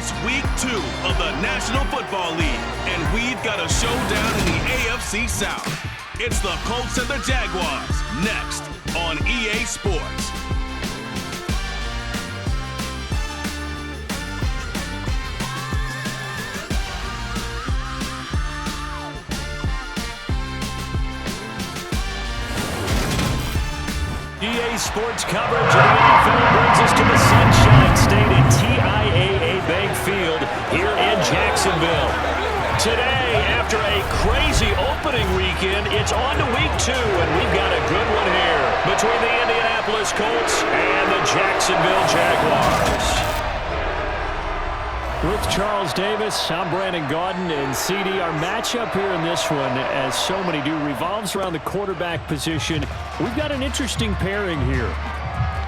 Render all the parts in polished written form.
It's week 2 of the National Football League, and we've got a showdown in the AFC South. It's the Colts and the Jaguars, next on EA Sports. EA Sports coverage of the NFL brings us to the Sunshine State at TIAA Bank Field here in Jacksonville. Today, after a crazy opening weekend, it's on to week 2, and we've got a good one here between the Indianapolis Colts and the Jacksonville Jaguars. With Charles Davis, I'm Brandon Gaudin, and CD, our matchup here in this one, as so many do, revolves around the quarterback position. We've got an interesting pairing here.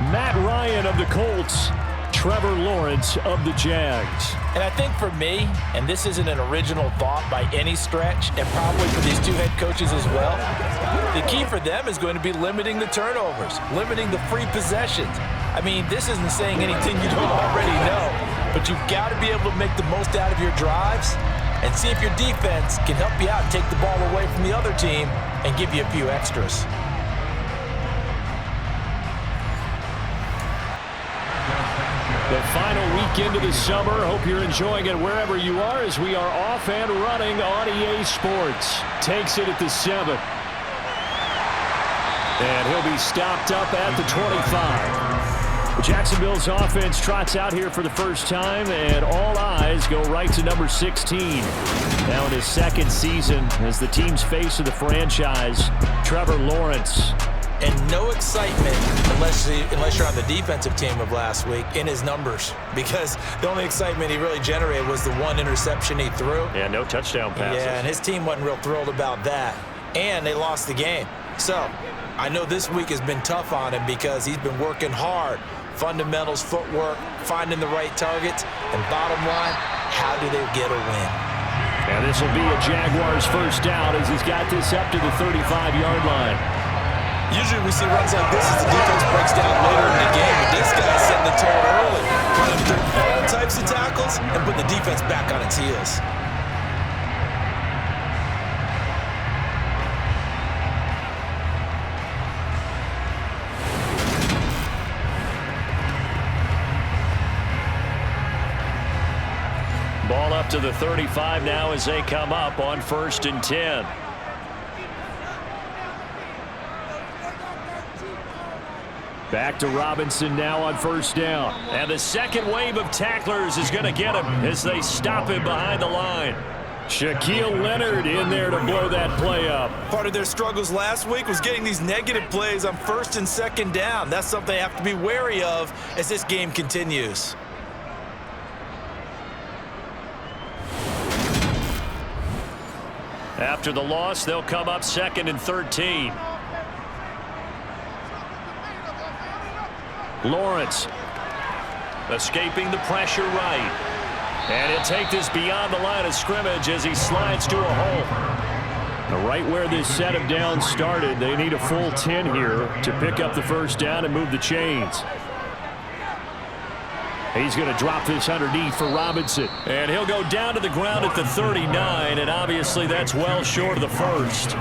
Matt Ryan of the Colts, Trevor Lawrence of the Jags. And I think for me, and this isn't an original thought by any stretch, and probably for these two head coaches as well, the key for them is going to be limiting the turnovers, limiting the free possessions. I mean, this isn't saying anything you don't already know, but you've got to be able to make the most out of your drives and see if your defense can help you out and take the ball away from the other team and give you a few extras. The final weekend of the summer. Hope you're enjoying it wherever you are as we are off and running on EA Sports. Takes it at the 7. And he'll be stopped up at the 25. Jacksonville's offense trots out here for the first time, and all eyes go right to number 16. Now in his second season as the team's face of the franchise, Trevor Lawrence. And no excitement unless you're on the defensive team of last week in his numbers, because the only excitement he really generated was the one interception he threw. Yeah, no touchdown passes. Yeah, and his team wasn't real thrilled about that. And they lost the game. So I know this week has been tough on him because he's been working hard. Fundamentals, footwork, finding the right targets, and bottom line, how do they get a win? And this will be a Jaguars first down as he's got this up to the 35-yard line. Usually we see runs like this as the defense breaks down later in the game, but this guy's setting the tone early, running through all types of tackles and putting the defense back on its heels. Ball up to the 35 now as they come up on 1st and 10. Back to Robinson now on 1st down. And the second wave of tacklers is going to get him as they stop him behind the line. Shaquille Leonard in there to blow that play up. Part of their struggles last week was getting these negative plays on 1st and 2nd down. That's something they have to be wary of as this game continues. After the loss, they'll come up 2nd and 13. Lawrence escaping the pressure right. And he'll take this beyond the line of scrimmage as he slides to a hole. Now, right where this set of downs started, they need a full 10 here to pick up the first down and move the chains. He's going to drop this underneath for Robinson. And he'll go down to the ground at the 39, and obviously that's well short of the first.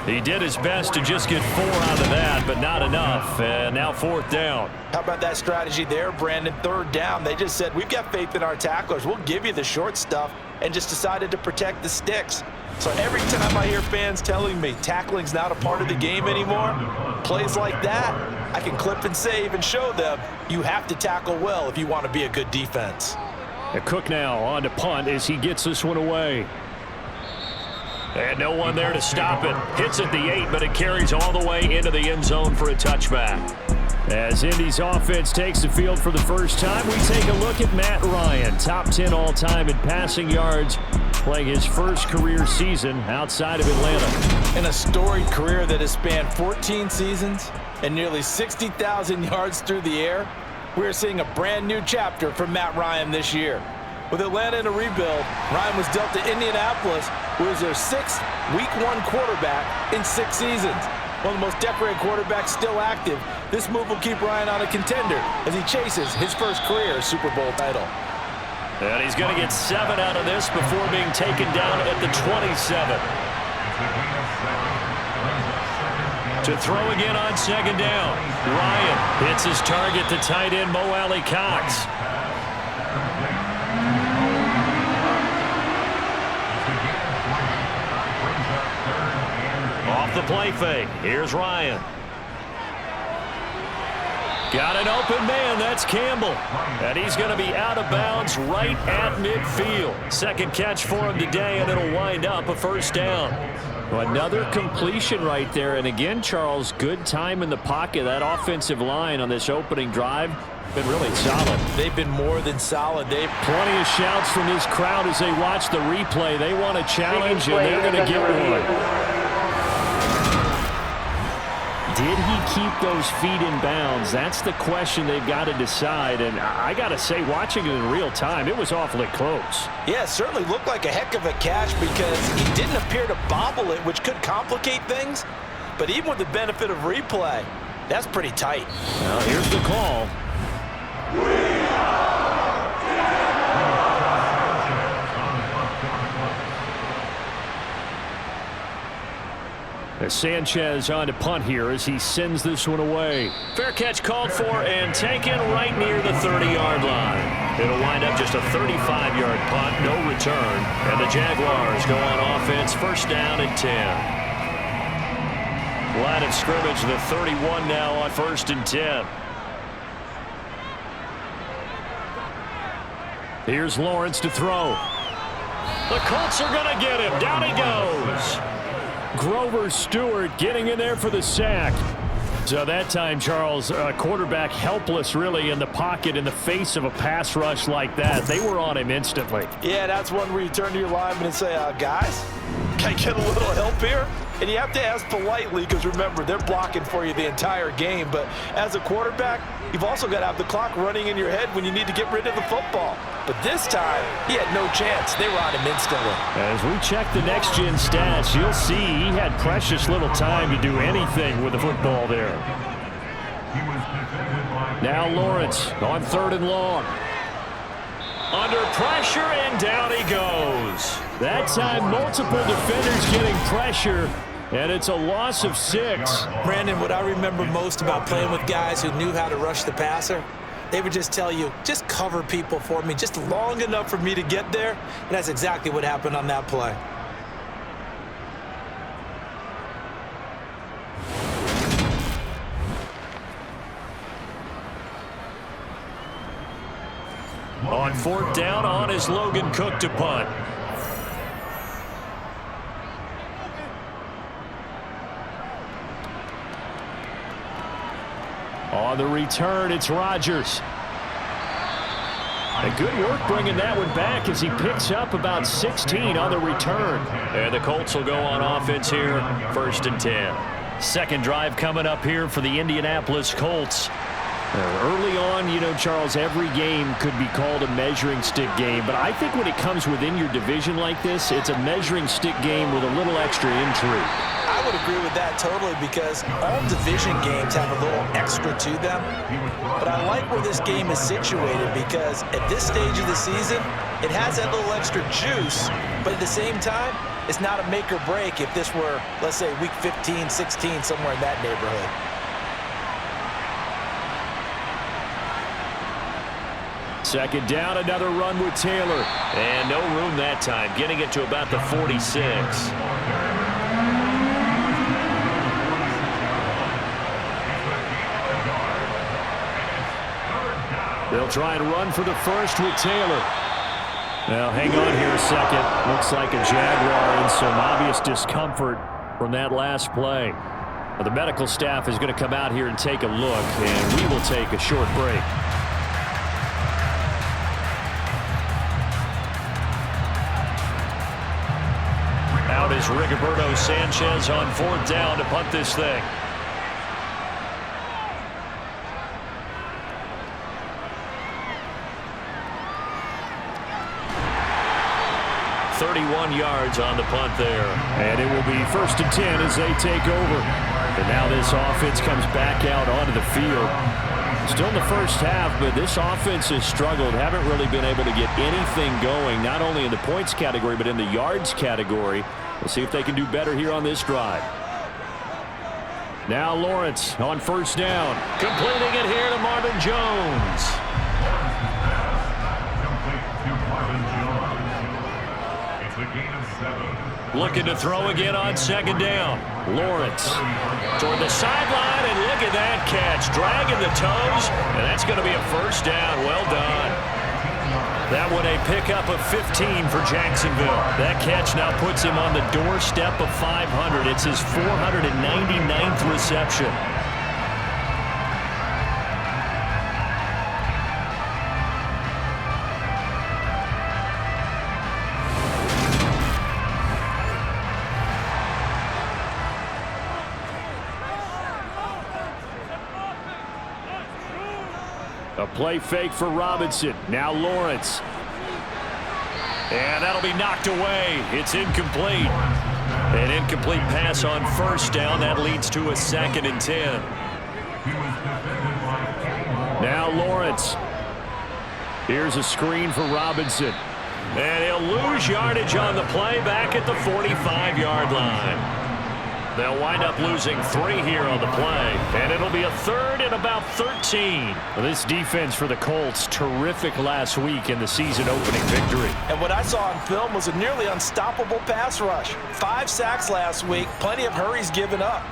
He did his best to just get 4 out of that, but not enough. And now 4th down. How about that strategy there, Brandon? 3rd down. They just said, we've got faith in our tacklers. We'll give you the short stuff, and just decided to protect the sticks. So every time I hear fans telling me tackling's not a part of the game anymore, plays like that, I can clip and save and show them you have to tackle well if you want to be a good defense. Cook now on to punt as he gets this one away. And no one there to stop it. Hits at the 8, but it carries all the way into the end zone for a touchback. As Indy's offense takes the field for the first time, we take a look at Matt Ryan, top 10 all-time in passing yards, playing his first career season outside of Atlanta. In a storied career that has spanned 14 seasons and nearly 60,000 yards through the air, we're seeing a brand new chapter from Matt Ryan this year. With Atlanta in a rebuild, Ryan was dealt to Indianapolis, who was their 6th Week 1 quarterback in 6 seasons. One of the most decorated quarterbacks still active, this move will keep Ryan on a contender as he chases his first career Super Bowl title. And he's going to get 7 out of this before being taken down at the 27. To throw again on second down. Ryan hits his target, the tight end, Mo Alley-Cox. Off the play fake. Here's Ryan. Got an open man. That's Campbell. And he's going to be out of bounds right at midfield. Second catch for him today, and it'll wind up a first down. Another completion right there. And again, Charles, good time in the pocket. That offensive line on this opening drive been really solid. They've been more than solid. They've plenty of shouts from this crowd as they watch the replay. They want a challenge, and they're going to get one. Did he keep those feet in bounds? That's the question they've got to decide. And I got to say, watching it in real time, it was awfully close. Yeah, it certainly looked like a heck of a catch because he didn't appear to bobble it, which could complicate things. But even with the benefit of replay, that's pretty tight. Well, here's the call. Sanchez on to punt here as he sends this one away. Fair catch called for and taken right near the 30-yard line. It'll wind up just a 35-yard punt, no return. And the Jaguars go on offense, first down and 10. Line of scrimmage, the 31 now on first and 10. Here's Lawrence to throw. The Colts are going to get him. Down he goes. Grover Stewart getting in there for the sack. So that time, Charles, quarterback helpless really in the pocket in the face of a pass rush like that. They were on him instantly. Yeah, that's one where you turn to your lineman and say, guys, can I get a little help here? And you have to ask politely because, remember, they're blocking for you the entire game. But as a quarterback, you've also got to have the clock running in your head when you need to get rid of the football. But this time, he had no chance. They were on him instantly. As we check the next-gen stats, you'll see he had precious little time to do anything with the football there. Now Lawrence on 3rd and long. Under pressure, and down he goes. That time, multiple defenders getting pressure, and it's a loss of 6. Brandon, what I remember most about playing with guys who knew how to rush the passer, they would just tell you, just cover people for me, just long enough for me to get there, and that's exactly what happened on that play. On 4th down, on is Logan Cook to punt. On the return, it's Rodgers. And good work bringing that one back as he picks up about 16 on the return. And the Colts will go on offense here, 1st and 10. Second drive coming up here for the Indianapolis Colts. Early on, you know, Charles, every game could be called a measuring stick game. But I think when it comes within your division like this, it's a measuring stick game with a little extra intrigue. I would agree with that totally because all division games have a little extra to them. But I like where this game is situated because at this stage of the season, it has that little extra juice. But at the same time, it's not a make or break if this were, let's say, week 15, 16, somewhere in that neighborhood. Second down, another run with Taylor. And no room that time, getting it to about the 46. They'll try and run for the first with Taylor. Now, hang on here a second. Looks like a Jaguar in some obvious discomfort from that last play. Well, the medical staff is going to come out here and take a look, and we will take a short break. Out is Rigoberto Sanchez on 4th down to punt this thing. Yards on the punt there. And it will be 1st and 10 as they take over. And now this offense comes back out onto the field. Still in the first half, but this offense has struggled. Haven't really been able to get anything going, not only in the points category, but in the yards category. We'll see if they can do better here on this drive. Now Lawrence on first down. Completing it here to Marvin Jones. Looking to throw again on second down. Lawrence toward the sideline, and look at that catch. Dragging the toes, and that's going to be a first down. Well done. That one a pickup of 15 for Jacksonville. That catch now puts him on the doorstep of 500. It's his 499th reception. A play fake for Robinson. Now Lawrence. And that'll be knocked away. It's incomplete. An incomplete pass on first down. That leads to a 2nd and 10. Now Lawrence. Here's a screen for Robinson. And he'll lose yardage on the play back at the 45-yard line. They'll wind up losing 3 here on the play, and it'll be a 3rd and about 13. Well, this defense for the Colts, terrific last week in the season-opening victory. And what I saw on film was a nearly unstoppable pass rush. 5 sacks last week, plenty of hurries given up.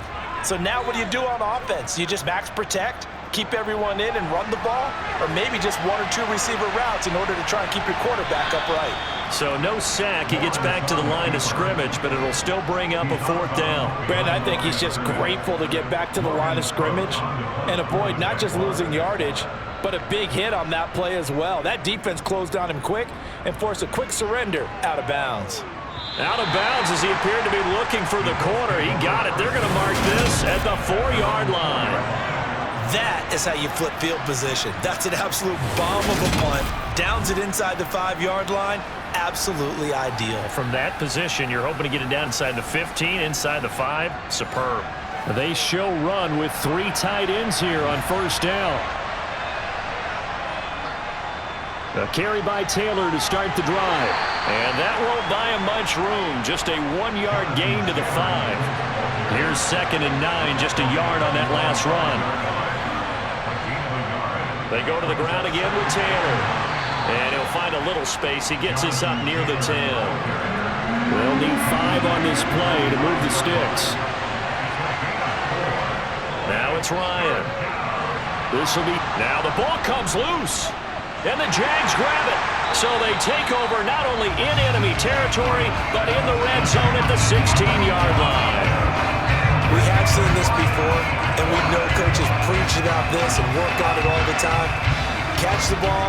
So now what do you do on offense? You just max protect, keep everyone in and run the ball, or maybe just 1 or 2 receiver routes in order to try and keep your quarterback upright. So no sack. He gets back to the line of scrimmage, but it'll still bring up a 4th down. Brandon, I think he's just grateful to get back to the line of scrimmage and avoid not just losing yardage, but a big hit on that play as well. That defense closed on him quick and forced a quick surrender out of bounds. Out of bounds as he appeared to be looking for the corner. He got it. They're going to mark this at the 4-yard line. That is how you flip field position. That's an absolute bomb of a punt. Downs it inside the 5-yard line. Absolutely ideal. From that position, you're hoping to get it down inside the 15, inside the 5. Superb. They show run with 3 tight ends here on first down. A carry by Taylor to start the drive. And that won't buy him much room. Just a 1-yard gain to the 5. Here's 2nd and 9, just a yard on that last run. They go to the ground again with Taylor. And he'll find a little space. He gets us up near the 10. They'll need 5 on this play to move the sticks. Now it's Ryan. This will be... Now the ball comes loose. And the Jags grab it. So they take over not only in enemy territory, but in the red zone at the 16-yard line. We have seen this before, and we know coaches preach about this and work on it all the time. Catch the ball.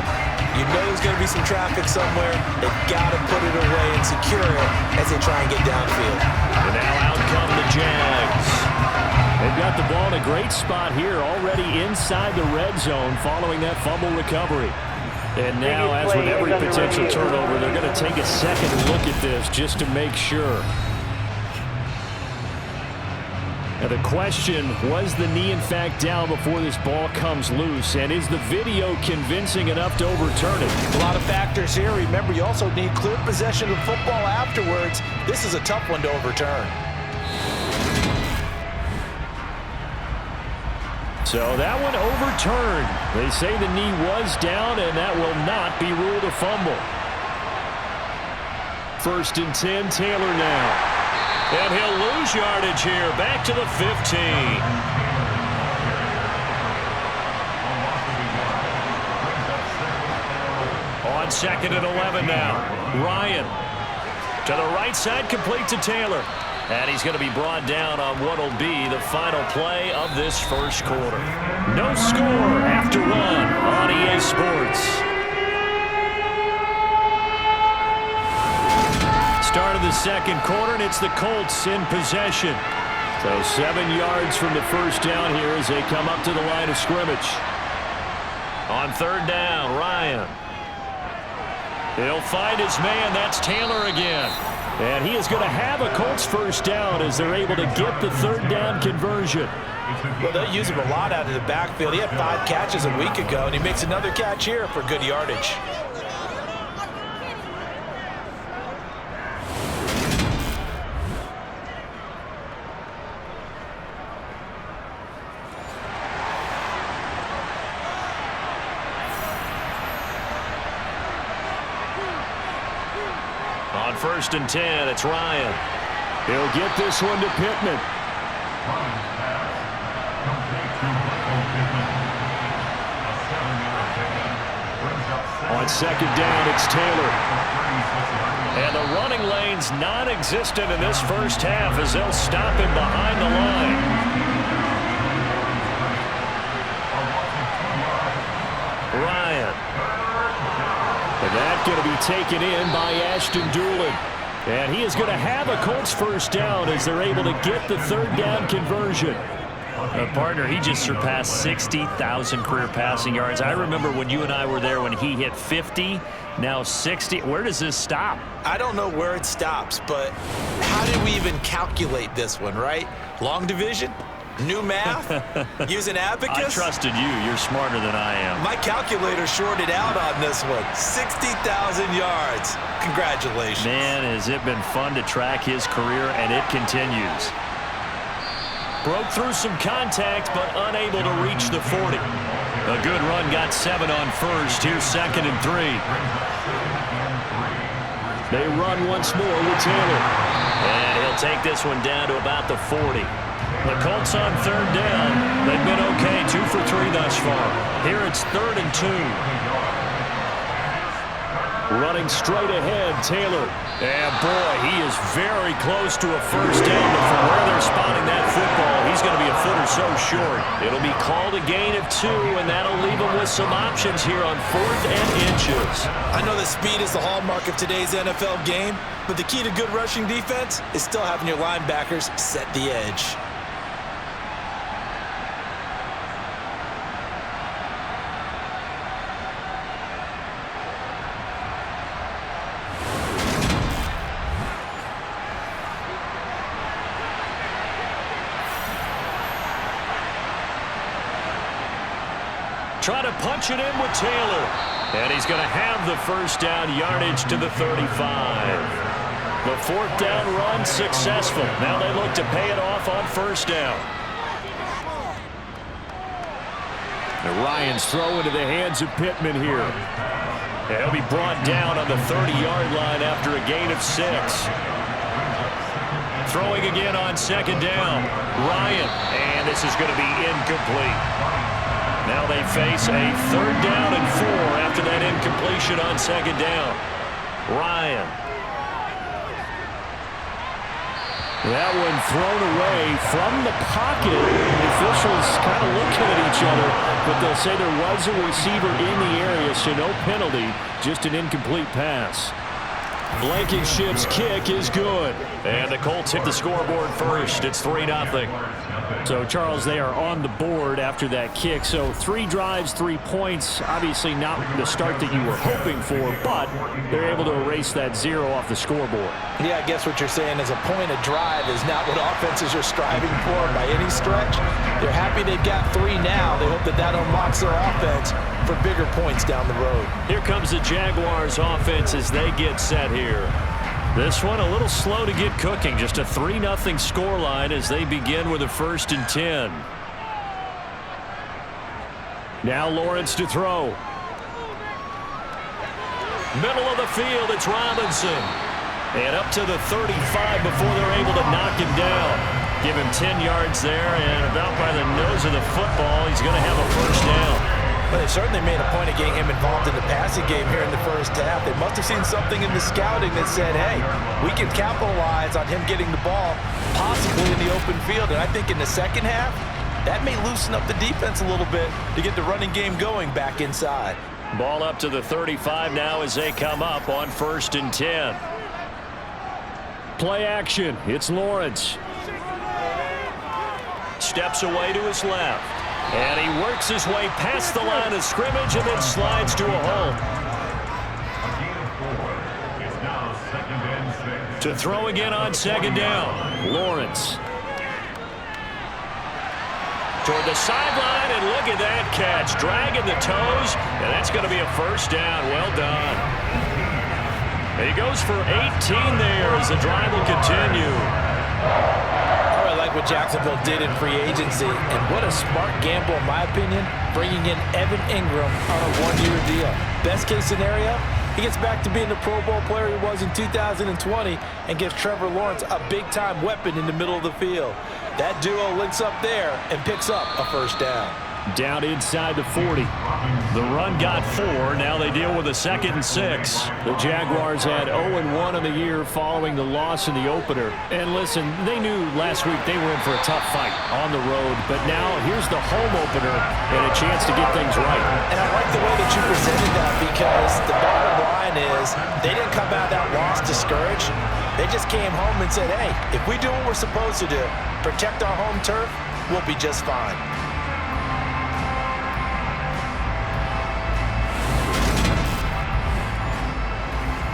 You know there's going to be some traffic somewhere. They've got to put it away and secure it as they try and get downfield. And now out come the Jags. They've got the ball in a great spot here, already inside the red zone following that fumble recovery. And now, as with every potential turnover, they're going to take a second look at this just to make sure. Now the question, was the knee in fact down before this ball comes loose? And is the video convincing enough to overturn it? A lot of factors here. Remember, you also need clear possession of football afterwards. This is a tough one to overturn. So that one overturned. They say the knee was down, and that will not be ruled a fumble. 1st and 10, Taylor now. And he'll lose yardage here, back to the 15. On 2nd and 11 now. Ryan to the right side, complete to Taylor. And he's going to be brought down on what will be the final play of this first quarter. No score after 1 on EA Sports. Start of the second quarter, and it's the Colts in possession. So 7 yards from the first down here as they come up to the line of scrimmage. On 3rd down, Ryan. He'll find his man. That's Taylor again. And he is going to have a Colts first down as they're able to get the 3rd down conversion. Well, they'll use him a lot out of the backfield. He had 5 catches a week ago, and he makes another catch here for good yardage. On 1st and 10, it's Ryan. He'll get this one to Pittman. On 2nd down, it's Taylor. And the running lane's non-existent in this first half as they'll stop him behind the line. Ryan. And that's going to be taken in by Ashton Doolin. And he is going to have a Colts first down as they're able to get the 3rd down conversion. Partner, he just surpassed 60,000 career passing yards. I remember when you and I were there when he hit 50, now 60. Where does this stop? I don't know where it stops, but how did we even calculate this one, right? Long division? New math? Using abacus? I trusted you. You're smarter than I am. My calculator shorted out on this one. 60,000 yards. Congratulations. Man, has it been fun to track his career, and it continues. Broke through some contact, but unable to reach the 40. A good run got 7 on 1st. Here's 2nd and 3. They run once more with Taylor. And he'll take this one down to about the 40. The Colts on 3rd down. They've been okay, 2 for 3 thus far. Here it's 3rd and 2. Running straight ahead, Taylor. And boy, he is very close to a first down, but from where they're spotting that football, he's going to be a foot or so short. It'll be called a gain of 2, and that'll leave him with some options here on 4th and inches. I know that speed is the hallmark of today's NFL game, but the key to good rushing defense is still having your linebackers set the edge. Try to punch it in with Taylor. And he's going to have the first down yardage to the 35. The 4th down run successful. Now they look to pay it off on 1st down. And Ryan's throw into the hands of Pittman here. And he'll be brought down on the 30-yard line after a gain of 6. Throwing again on 2nd down. Ryan. And this is going to be incomplete. Now they face a 3rd down and 4 after that incompletion on 2nd down. Ryan. That one thrown away from the pocket. The officials kind of looking at each other, but they'll say there was a receiver in the area, so no penalty, just an incomplete pass. Blankenship's kick is good. And the Colts hit the scoreboard first. It's 3-0. So, Charles, they are on the board after that kick. So 3 drives, 3 points. Obviously not the start that you were hoping for, but they're able to erase that 0 off the scoreboard. Yeah, I guess what you're saying is a point a drive is not what offenses are striving for by any stretch. They're happy they've got 3 now. They hope that that unlocks their offense for bigger points down the road. Here comes the Jaguars offense as they get set here. This one a little slow to get cooking. Just a 3-0 scoreline as they begin with a 1st and 10. Now Lawrence to throw. Middle of the field, it's Robinson. And up to the 35 before they're able to knock him down. Give him 10 yards there, and about by the nose of the football, he's going to have a first down. Well, they certainly made a point of getting him involved in the passing game here in the first half. They must have seen something in the scouting that said, hey, we can capitalize on him getting the ball, possibly in the open field. And I think in the second half, that may loosen up the defense a little bit to get the running game going back inside. Ball up to the 35 now as they come up on 1st and 10. Play action. It's Lawrence. Steps away to his left. And he works his way past the line of scrimmage and then slides to a hole. To throw again on 2nd down. Lawrence. toward the sideline, and look at that catch. Dragging the toes, and that's going to be a first down. Well done. He goes for 18 there as the drive will continue. I like what Jacksonville did in free agency, and what a smart gamble, in my opinion, bringing in Evan Ingram on a one-year deal. Best case scenario, he gets back to being the Pro Bowl player he was in 2020 and gives Trevor Lawrence a big-time weapon in the middle of the field. That duo links up there and picks up a first down. Down inside the 40. The run got 4. Now they deal with a 2nd and 6. The Jaguars had 0-1 on the year following the loss in the opener. And listen, they knew last week they were in for a tough fight on the road. But now here's the home opener and a chance to get things right. And I like the way that you presented that, because the bottom line is they didn't come out of that loss discouraged. They just came home and said, hey, if we do what we're supposed to do, protect our home turf, we'll be just fine.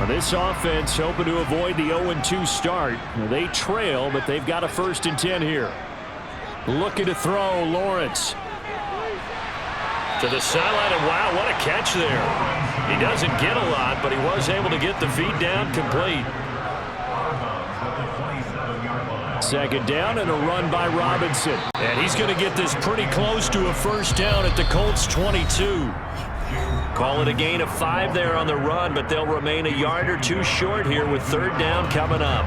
This offense hoping to avoid the 0-2 start. They trail, but they've got a 1st and 10 here. Looking to throw, Lawrence. To the sideline, and wow, what a catch there. He doesn't get a lot, but he was able to get the feed down complete. 2nd down and a run by Robinson. And he's going to get this pretty close to a first down at the Colts 22. Call it a gain of 5 there on the run, but they'll remain a yard or 2 short here with 3rd down coming up.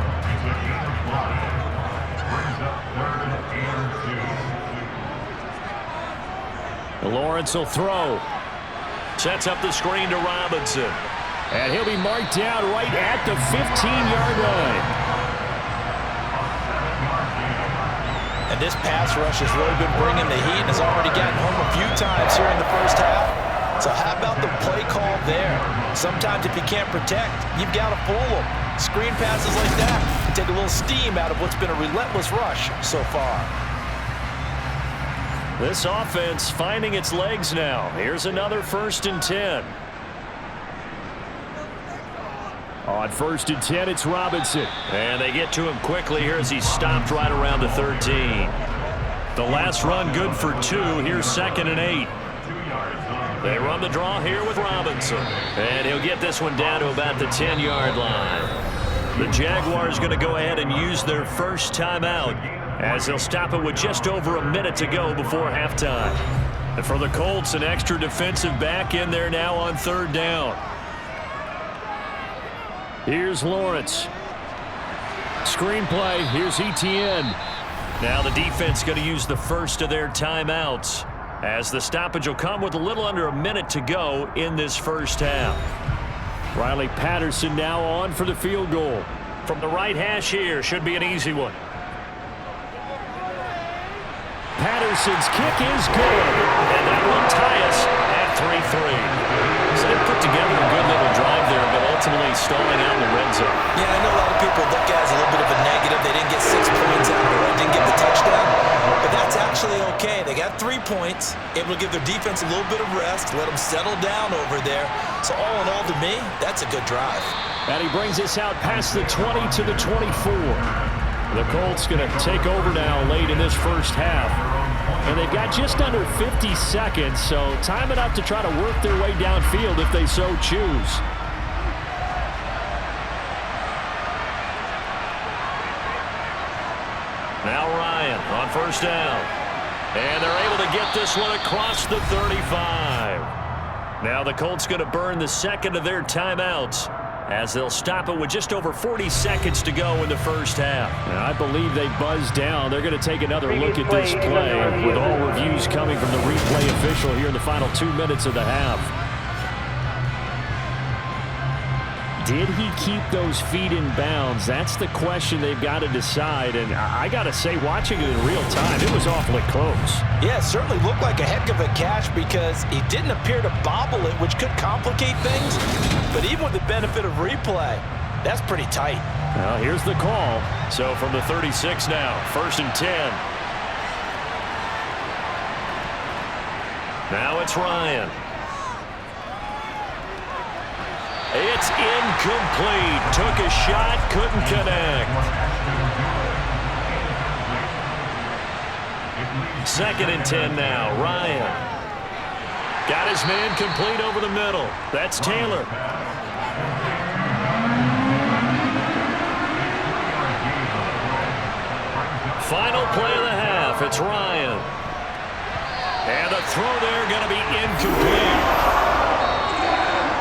Lawrence will throw. Sets up the screen to Robinson. And he'll be marked down right at the 15-yard line. And this pass rush has really been bringing the heat and has already gotten home a few times here in the first half. So how about the play call there? Sometimes if you can't protect, you've got to fool them. Screen passes like that can take a little steam out of what's been a relentless rush so far. This offense finding its legs now. Here's another 1st and 10. On 1st and 10, it's Robinson. And they get to him quickly here as he's stopped right around the 13. The last run good for 2. Here's 2nd and 8. They run the draw here with Robinson. And he'll get this one down to about the 10-yard line. The Jaguars going to go ahead and use their first timeout as they'll stop it with just over a minute to go before halftime. And for the Colts, an extra defensive back in there now on 3rd down. Here's Lawrence. Screen play. Here's Etienne. Now the defense going to use the first of their timeouts, as the stoppage will come with a little under a minute to go in this first half. Riley Patterson now on for the field goal. From the right hash here, should be an easy one. Patterson's kick is good, and that will tie us at 3-3. So they put together a good little drive there, but ultimately stalling out in the red zone. Yeah, I know a lot of people look at it as a little bit of a negative. They didn't get 6 points out of it, didn't get the touchdown. But that's actually okay. They got 3 points, able to give their defense a little bit of rest, let them settle down over there. So all in all, to me, that's a good drive. And he brings us out past the 20 to the 24. The Colts going to take over now late in this first half. And they've got just under 50 seconds, so time enough to try to work their way downfield if they so choose. Now Ryan on 1st down. And they're able to get this one across the 35. Now the Colts going to burn the 2nd of their timeouts, as they'll stop it with just over 40 seconds to go in the first half. Now, I believe they buzzed down. They're going to take another look at this play, with all reviews coming from the replay official here in the final 2 minutes of the half. Did he keep those feet in bounds? That's the question they've got to decide. And I got to say, watching it in real time, it was awfully close. Yeah, it certainly looked like a heck of a catch, because he didn't appear to bobble it, which could complicate things. But even with the benefit of replay, that's pretty tight. Well, here's the call. So from the 36 now, 1st and 10. Now it's Ryan. It's incomplete. Took a shot, couldn't connect. 2nd and 10 now. Ryan. Got his man complete over the middle. That's Taylor. Final play of the half. It's Ryan. And the throw there going to be incomplete.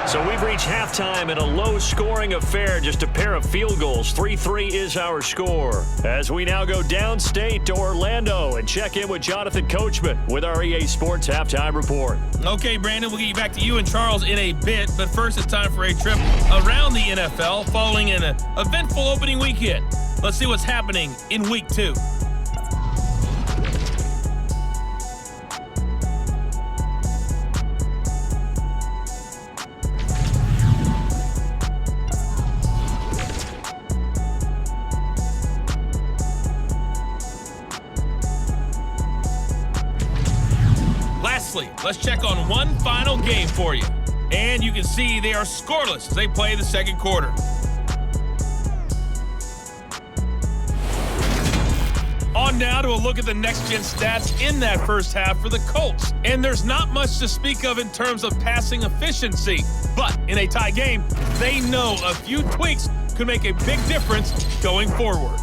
So we've reached halftime in a low-scoring affair, just a pair of field goals. 3-3 is our score. As we now go downstate to Orlando and check in with Jonathan Coachman with our EA Sports Halftime Report. Okay, Brandon, we'll get you back to you and Charles in a bit, but first it's time for a trip around the NFL following an eventful opening weekend. Let's see what's happening in Week 2. Let's check on one final game for you. And you can see they are scoreless as they play the second quarter. On now to a look at the next-gen stats in that first half for the Colts. And there's not much to speak of in terms of passing efficiency. But in a tie game, they know a few tweaks could make a big difference going forward.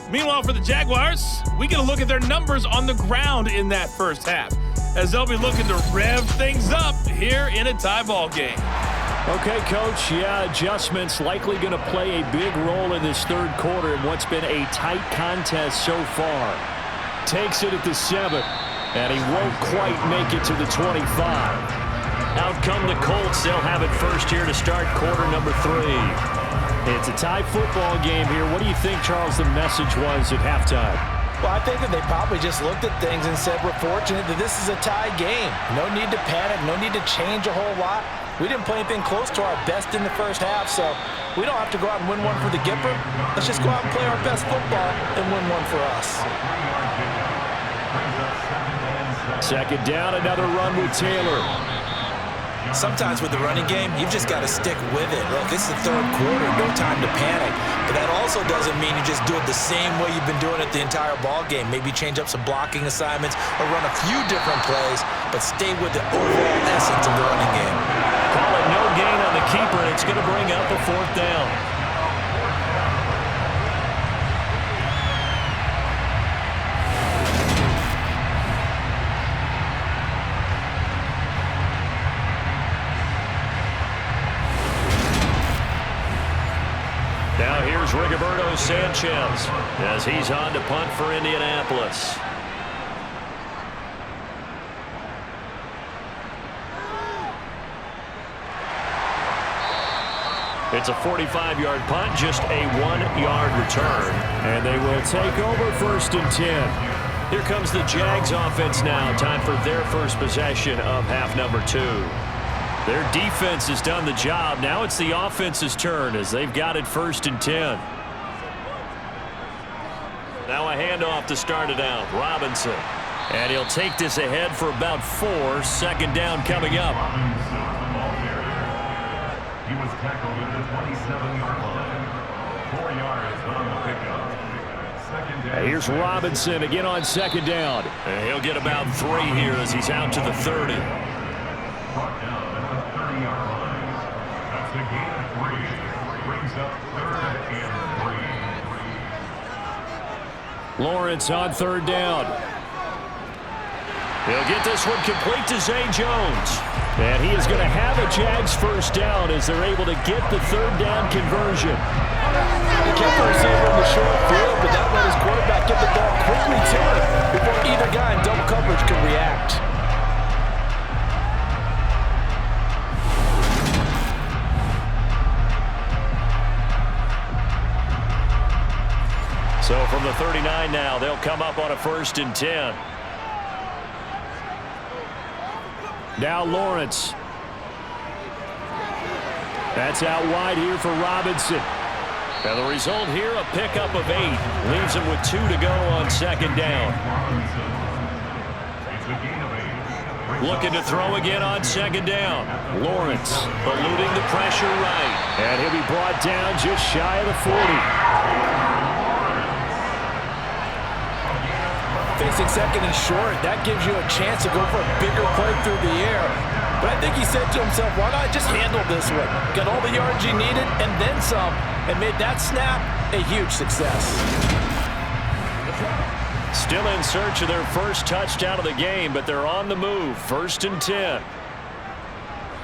Meanwhile, for the Jaguars, we get a look at their numbers on the ground in that first half, as they'll be looking to rev things up here in a tie ball game. Okay, Coach, adjustments likely going to play a big role in this third quarter in what's been a tight contest so far. Takes it at the 7, and he won't quite make it to the 25. Out come the Colts. They'll have it first here to start quarter number 3. It's a tie football game here. What do you think, Charles, the message was at halftime? Well, I think that they probably just looked at things and said, we're fortunate that this is a tie game. No need to panic, no need to change a whole lot. We didn't play anything close to our best in the first half, so we don't have to go out and win one for the Gipper. Let's just go out and play our best football and win one for us. Second down, another run with Taylor. Sometimes with the running game, you've just got to stick with it. Look, it's the third quarter, no time to panic. But that also doesn't mean you just do it the same way you've been doing it the entire ball game. Maybe change up some blocking assignments or run a few different plays, but stay with the overall essence of the running game. Call it no gain on the keeper, and it's going to bring up a 4th down. Now here's Rigoberto Sanchez as he's on to punt for Indianapolis. It's a 45-yard punt, just a 1-yard return. And they will take over 1st and 10. Here comes the Jags offense now. Time for their first possession of half number 2. Their defense has done the job. Now it's the offense's turn as they've got it 1st and 10. Now a handoff to start it out. Robinson. And he'll take this ahead for about 4. 2nd down coming up. He was tackled at the 27-yard line. 4 yards on the pickup. Second down. Here's Robinson again on 2nd down. And he'll get about 3 here as he's out to the 30. Brought down at the 30-yard line. That's a gain of 3. Brings up 3rd and 3. Lawrence on 3rd down. He'll get this one complete to Zay Jones. And he is going to have a Jags 1st down as they're able to get the 3rd down conversion. He kept the receiver in the short field, but that let his quarterback get the ball quickly to him before either guy in double coverage could react. So from the 39 now, they'll come up on a 1st and 10. Now Lawrence. That's out wide here for Robinson. And the result here, a pickup of 8. Leaves him with 2 to go on 2nd down. Looking to throw again on 2nd down. Lawrence eluding the pressure right. And he'll be brought down just shy of the 40. facing second and short, that gives you a chance to go for a bigger play through the air. But I think he said to himself, why not just handle this one? Got all the yards he needed and then some, and made that snap a huge success. Still in search of their first touchdown of the game, but they're on the move. 1st and 10.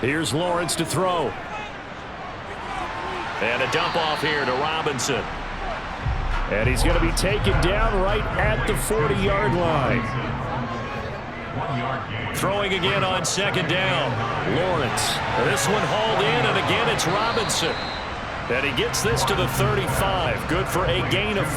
Here's Lawrence to throw. And a dump off here to Robinson. And he's going to be taken down right at the 40-yard line. Throwing again on 2nd down. Lawrence. This one hauled in, and again it's Robinson. And he gets this to the 35. Good for a gain of 5.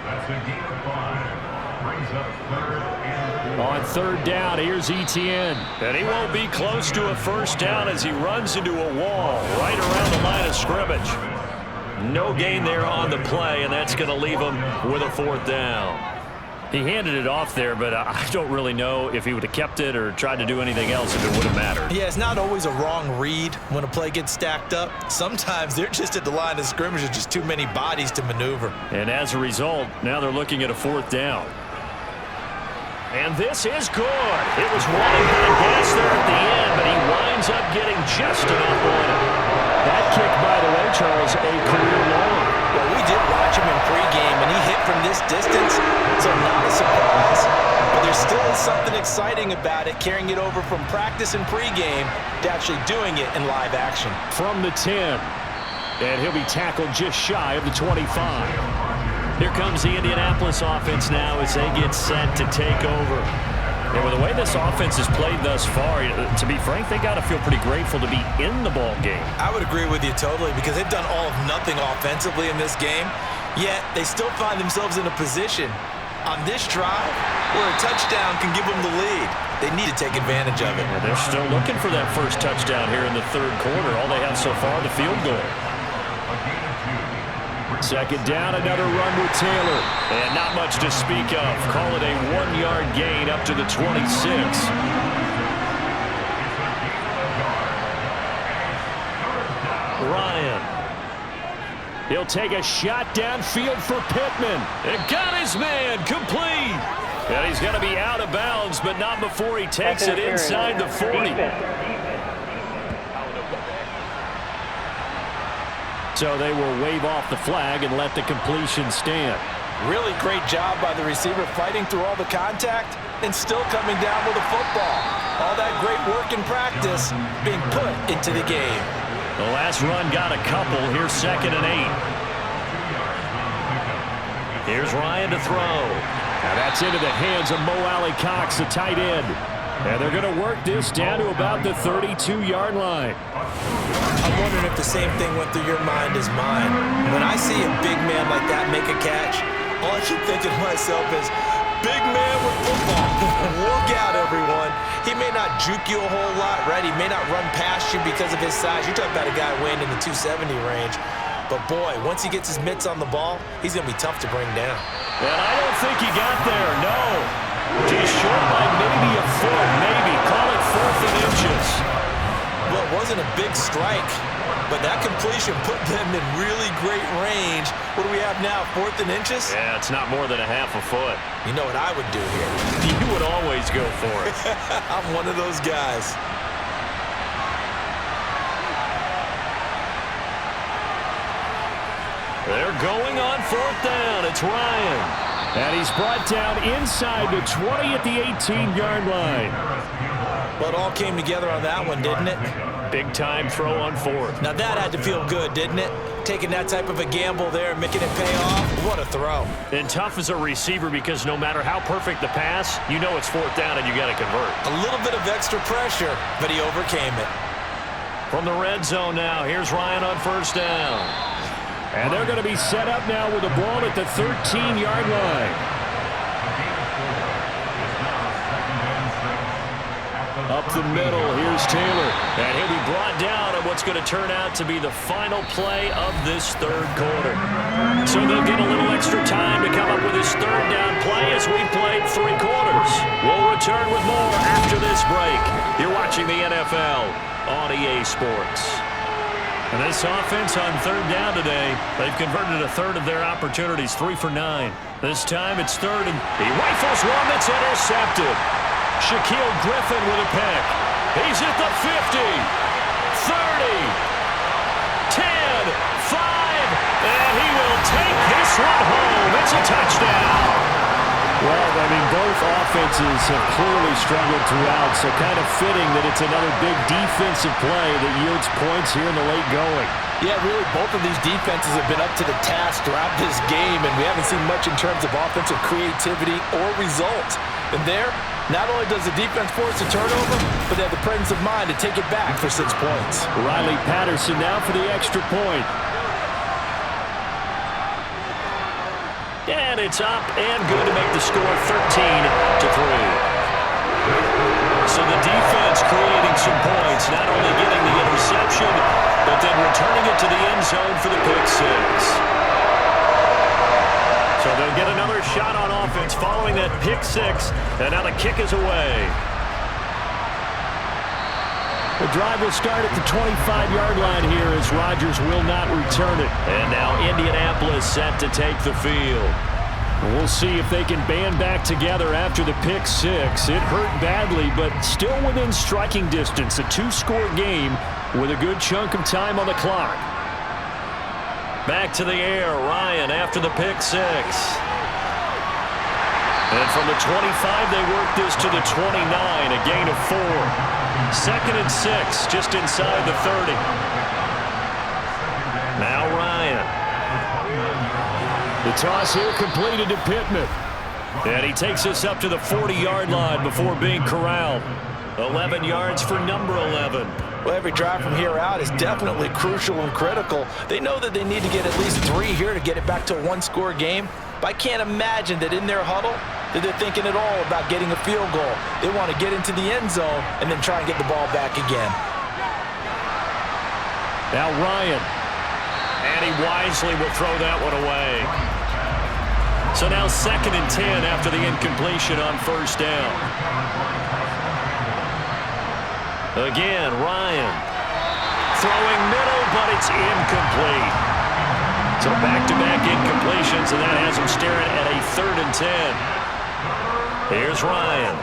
That's a gain of 5. Brings up 3rd and 4. On 3rd down, here's Etienne. And he won't be close to a first down as he runs into a wall right around the line of scrimmage. No gain there on the play, and that's going to leave him with a 4th down. He handed it off there, but I don't really know if he would have kept it or tried to do anything else if it would have mattered. Yeah, it's not always a wrong read when a play gets stacked up. Sometimes they're just at the line of scrimmage with just too many bodies to maneuver. And as a result, now they're looking at a 4th down. And this is good. It was running out of gas there at the end, but he winds up getting just enough on it. That kick, by the way, Charles, a career long. Well, we did watch him in pregame, and he hit from this distance, so not a surprise. But there still is something exciting about it, carrying it over from practice and pregame to actually doing it in live action. From the 10, and he'll be tackled just shy of the 25. Here comes the Indianapolis offense now as they get set to take over. And with the way this offense has played thus far, to be frank, they got to feel pretty grateful to be in the ball game. I would agree with you totally because they've done all of nothing offensively in this game, yet they still find themselves in a position on this drive where a touchdown can give them the lead. They need to take advantage of it. And they're still looking for that first touchdown here in the 3rd quarter. All they have so far, the field goal. 2nd down, another run with Taylor. And not much to speak of. Call it a 1-yard gain up to the 26. Ryan. He'll take a shot downfield for Pittman. And got his man complete. And he's going to be out of bounds, but not before he takes it inside the 40. So they will wave off the flag and let the completion stand. Really great job by the receiver fighting through all the contact and still coming down with a football. All that great work in practice being put into the game. The last run got a couple. Here's 2nd and 8. Here's Ryan to throw. Now that's into the hands of Mo Alley-Cox, the tight end. And they're going to work this down to about the 32-yard line. I'm wondering if the same thing went through your mind as mine. When I see a big man like that make a catch, all I keep thinking to myself is, big man with football. Look out, everyone. He may not juke you a whole lot, right? He may not run past you because of his size. You're talking about a guy weighing in the 270 range. But, boy, once he gets his mitts on the ball, he's going to be tough to bring down. And I don't think he got there, no. Just short by maybe a foot, maybe. Call it 4th and inches. Well, it wasn't a big strike, but that completion put them in really great range. What do we have now, 4th and inches? Yeah, it's not more than a half a foot. You know what I would do here? You would always go for it. I'm one of those guys. They're going on 4th down. It's Ryan. And he's brought down inside the 20 at the 18-yard line. Well, it all came together on that one, didn't it? Big-time throw on 4th. Now that had to feel good, didn't it? Taking that type of a gamble there and making it pay off. What a throw. And tough as a receiver because no matter how perfect the pass, you know it's 4th down and you got to convert. A little bit of extra pressure, but he overcame it. From the red zone now, here's Ryan on 1st down. And they're going to be set up now with the ball at the 13-yard line. Up the middle, here's Taylor. And he'll be brought down at what's going to turn out to be the final play of this 3rd quarter. So they'll get a little extra time to come up with his 3rd down play as we played 3 quarters. We'll return with more after this break. You're watching the NFL on EA Sports. And this offense on third down today, they've converted a third of their opportunities, 3 for 9. This time it's third, and he rifles one that's intercepted. Shaquille Griffin with a pick. He's at the 50, 30, 10, 5, and he will take this one home. It's a touchdown. Well, I mean, both offenses have clearly struggled throughout, so kind of fitting that it's another big defensive play that yields points here in the late going. Yeah, really, both of these defenses have been up to the task throughout this game, and we haven't seen much in terms of offensive creativity or results. And there, not only does the defense force a turnover, but they have the presence of mind to take it back for 6 points. Riley Patterson now for the extra point. And it's up and good to make the score 13-3. So the defense creating some points, not only getting the interception, but then returning it to the end zone for the pick 6. So they'll get another shot on offense following that pick 6, and now the kick is away. The drive will start at the 25-yard line here as Rodgers will not return it. And now Indianapolis set to take the field. We'll see if they can band back together after the pick 6. It hurt badly, but still within striking distance. A 2-score game with a good chunk of time on the clock. Back to the air, Ryan after the pick 6. And from the 25, they work this to the 29, a gain of 4. 2nd and 6, just inside the 30. Now Ryan. The toss here completed to Pittman. And he takes us up to the 40-yard line before being corralled. 11 yards for number 11. Well, every drive from here out is definitely crucial and critical. They know that they need to get at least 3 here to get it back to a 1-score game. But I can't imagine that in their huddle that they're thinking at all about getting a field goal. They want to get into the end zone and then try and get the ball back again. Now Ryan. And he wisely will throw that one away. So now 2nd and 10 after the incompletion on 1st down. Again, Ryan. Throwing middle, but it's incomplete. So back-to-back incompletions, and that has him staring at a 3rd and 10. Here's Ryan.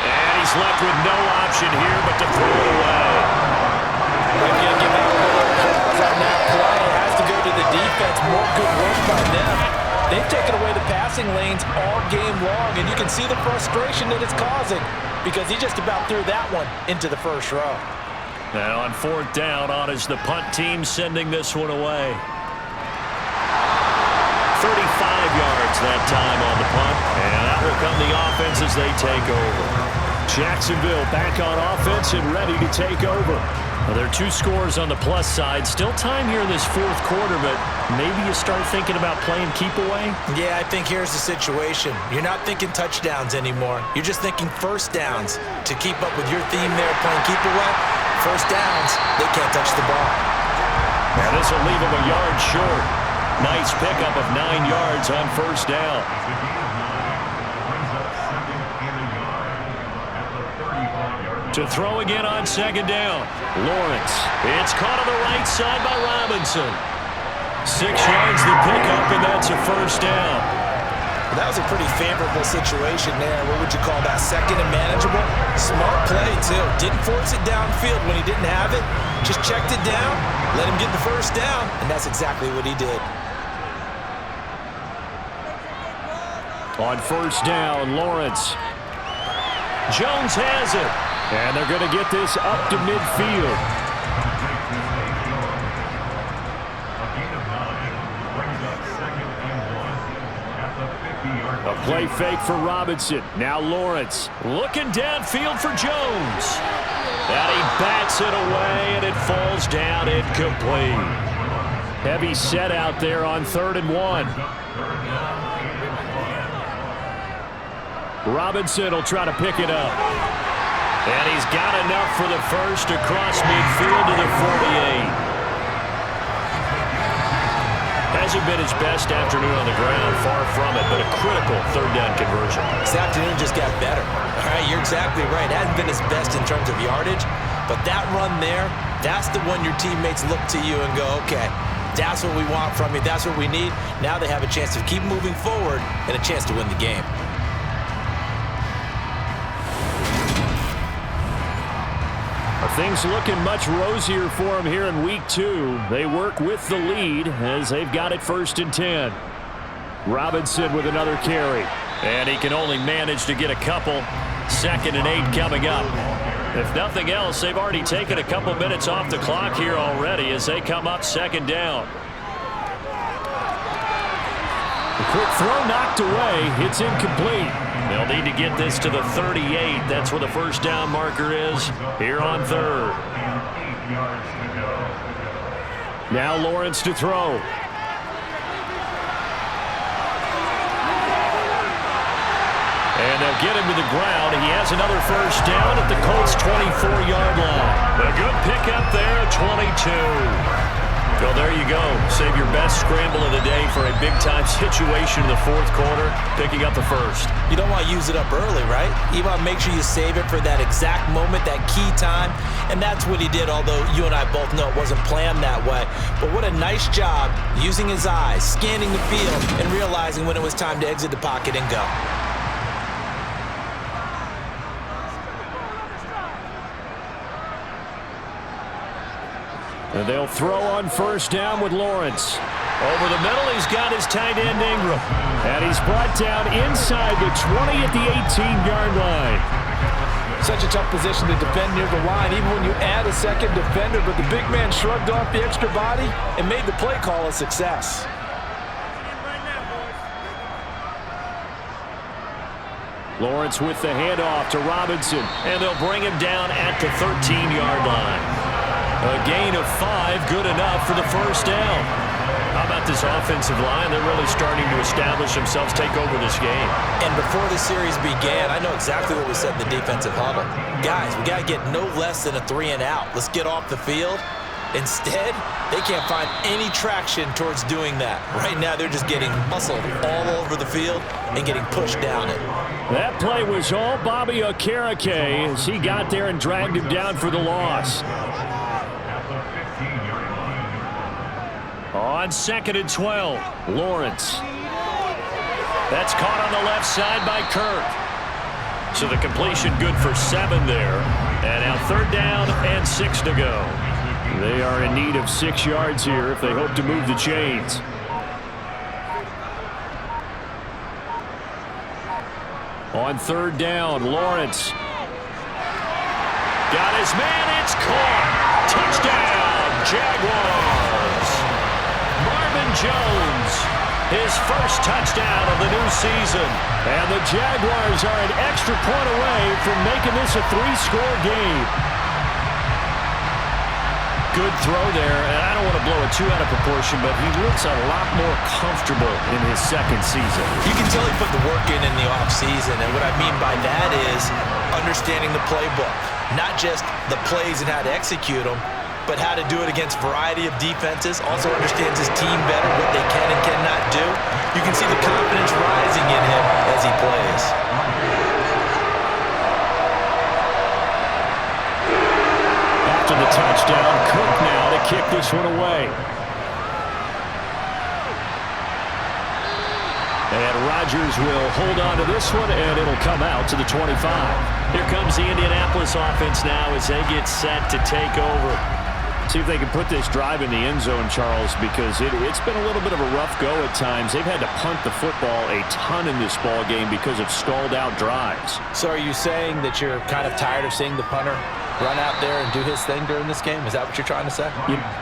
And he's left with no option here but to throw it away. I'm going to give out a little applause on that play. It has to go to the defense. More good work by them. They've taken away the passing lanes all game long, and you can see the frustration that it's causing because he just about threw that one into the first row. Now on 4th down, on is the punt team sending this one away. 35 yards that time on the punt, and that will come the offense as they take over. Jacksonville back on offense and ready to take over. Well, there are 2 scores on the plus side. Still time here in this 4th quarter, but maybe you start thinking about playing keep away? Yeah, I think here's the situation. You're not thinking touchdowns anymore. You're just thinking first downs. To keep up with your theme there, playing keep away, first downs, they can't touch the ball. Now this will leave them a yard short. Nice pickup of 9 yards on 1st down. To throw again on 2nd down. Lawrence. It's caught on the right side by Robinson. 6 yards the pickup, and that's a 1st down. That was a pretty favorable situation there. What would you call that? 2nd and manageable? Smart play, too. Didn't force it downfield when he didn't have it. Just checked it down, let him get the 1st down, and that's exactly what he did. On 1st down, Lawrence. Jones has it. And they're going to get this up to midfield. A play fake for Robinson. Now Lawrence looking downfield for Jones. And he bats it away, and it falls down incomplete. Heavy set out there on 3rd and 1. Robinson will try to pick it up. And he's got enough for the 1st across midfield to the 48. Hasn't been his best afternoon on the ground, far from it, but a critical third down conversion. This afternoon just got better. All right, you're exactly right. Hasn't been his best in terms of yardage, but that run there, that's the one your teammates look to you and go, okay, that's what we want from you. That's what we need. Now they have a chance to keep moving forward and a chance to win the game. Things looking much rosier for him here in week 2. They work with the lead as they've got it 1st and 10. Robinson with another carry. And he can only manage to get a couple. 2nd and 8 coming up. If nothing else, they've already taken a couple minutes off the clock here already as they come up 2nd down. The quick throw knocked away. It's incomplete. They'll need to get this to the 38. That's where the first down marker is here on 3rd. Now Lawrence to throw. And they'll get him to the ground. He has another first down at the Colts' 24-yard line. A good pickup there, 22. Well, there you go. Save your best scramble of the day for a big-time situation in the 4th quarter, picking up the first. You don't want to use it up early, right? You want to make sure you save it for that exact moment, that key time, and that's what he did, although you and I both know it wasn't planned that way. But what a nice job using his eyes, scanning the field, and realizing when it was time to exit the pocket and go. And they'll throw on first down with Lawrence. Over the middle, he's got his tight end Ingram. And he's brought down inside the 20 at the 18-yard line. Such a tough position to defend near the line, even when you add a second defender, but the big man shrugged off the extra body and made the play call a success. Lawrence with the handoff to Robinson. And they'll bring him down at the 13-yard line. A gain of 5, good enough for the first down. How about this offensive line? They're really starting to establish themselves, take over this game. And before the series began, I know exactly what we said in the defensive huddle. Guys, we got to get no less than a 3-and-out. Let's get off the field. Instead, they can't find any traction towards doing that. Right now, they're just getting muscled all over the field and getting pushed down it. That play was all Bobby Okereke as he got there and dragged him down for the loss. On 2nd and 12, Lawrence. That's caught on the left side by Kirk. So the completion good for 7 there. And now 3rd down and 6 to go. They are in need of 6 yards here if they hope to move the chains. On 3rd down, Lawrence. Got his man, it's caught. Touchdown, Jaguars. Marvin Jones, his first touchdown of the new season. And the Jaguars are an extra point away from making this a 3-score game. Good throw there, and I don't want to blow it too out of proportion, but he looks a lot more comfortable in his 2nd season. You can tell he put the work in the offseason, and what I mean by that is understanding the playbook. Not just the plays and how to execute them, but how to do it against a variety of defenses. Also understands his team better, what they can and cannot do. You can see the confidence rising in him as he plays. After the touchdown, Cook now to kick this one away. And Rodgers will hold on to this one, and it'll come out to the 25. Here comes the Indianapolis offense now as they get set to take over. See if they can put this drive in the end zone, Charles, because it's been a little bit of a rough go at times. They've had to punt the football a ton in this ball game because of stalled-out drives. So are you saying that you're kind of tired of seeing the punter run out there and do his thing during this game? Is that what you're trying to say?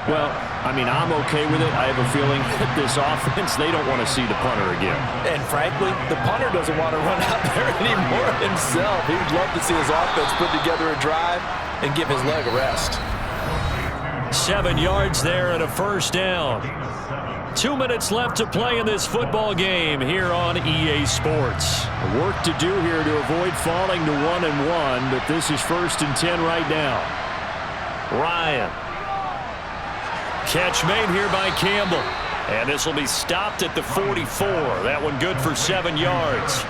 Well, I mean, I'm okay with it. I have a feeling that this offense, they don't want to see the punter again. And frankly, the punter doesn't want to run out there anymore himself. He would love to see his offense put together a drive and give his leg a rest. 7 yards there and a first down. 2 minutes left to play in this football game here on EA Sports. Work to do here to avoid falling to 1-1, but this is 1st and 10 right now. Ryan. Catch made here by Campbell. And this will be stopped at the 44. That one good for 7 yards.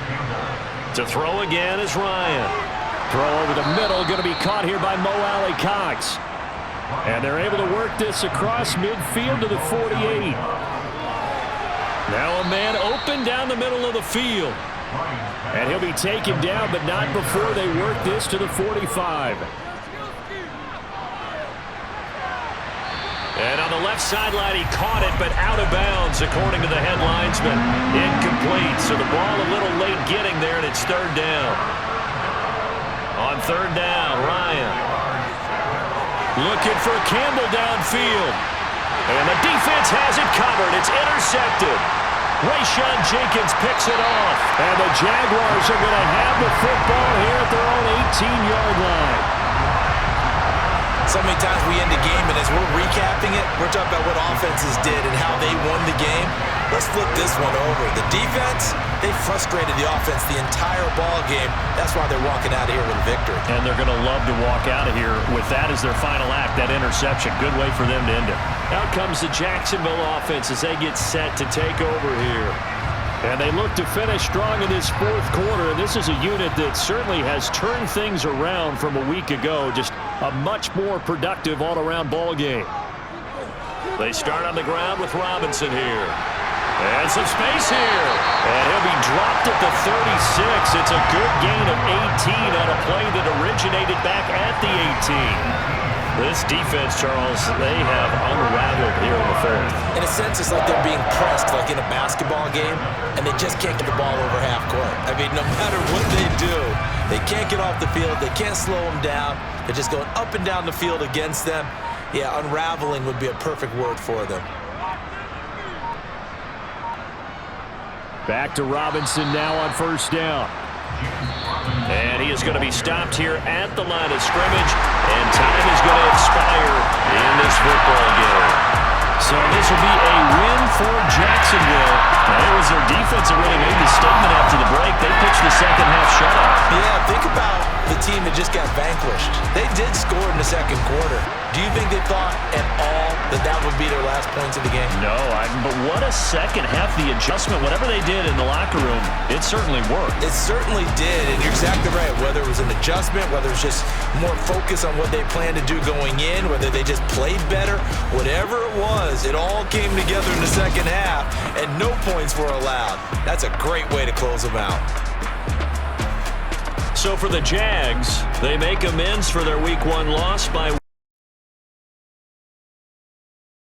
To throw again is Ryan. Throw over the middle, going to be caught here by Mo Alley Cox. And they're able to work this across midfield to the 48. Now a man open down the middle of the field. And he'll be taken down, but not before they work this to the 45. And on the left sideline, he caught it, but out of bounds, according to the head linesman. Incomplete, so the ball a little late getting there, and it's third down. On third down, Ryan. Looking for Campbell downfield. And the defense has it covered. It's intercepted. Rayshawn Jenkins picks it off. And the Jaguars are going to have the football here at their own 18-yard line. So many times we end a game, and as we're recapping it, we're talking about what offenses did and how they won the game. Let's flip this one over. The defense, they frustrated the offense the entire ball game. That's why they're walking out of here with a victory. And they're going to love to walk out of here with that as their final act, that interception. Good way for them to end it. Out comes the Jacksonville offense as they get set to take over here. And they look to finish strong in this fourth quarter. And this is a unit that certainly has turned things around from a week ago. Just a much more productive all-around ball game. They start on the ground with Robinson here. And some space here. And he'll be dropped at the 36. It's a good gain of 18 on a play that originated back at the 18. This defense, Charles, they have unraveled here in the fourth. In a sense, it's like they're being pressed like in a basketball game, and they just can't get the ball over half court. I mean, no matter what they do, they can't get off the field. They can't slow them down. They're just going up and down the field against them. Yeah, unraveling would be a perfect word for them. Back to Robinson now on first down. And he is going to be stopped here at the line of scrimmage, and time is going to expire in this football game. So this will be a win for Jacksonville. Now, it was their defense that really made the statement after the break. They pitched the second half shutout. Yeah, think about the team that just got vanquished. They did score in the second quarter. Do you think they thought at all that that would be their last points of the game? No, but what a second half. The adjustment, whatever they did in the locker room, it certainly worked. It certainly did, and you're exactly right. Whether it was an adjustment, whether it's just more focus on what they planned to do going in, whether they just played better, whatever it was, it all came together in the second half, and no points were allowed. That's a great way to close them out. So for the Jags, they make amends for their Week 1 loss by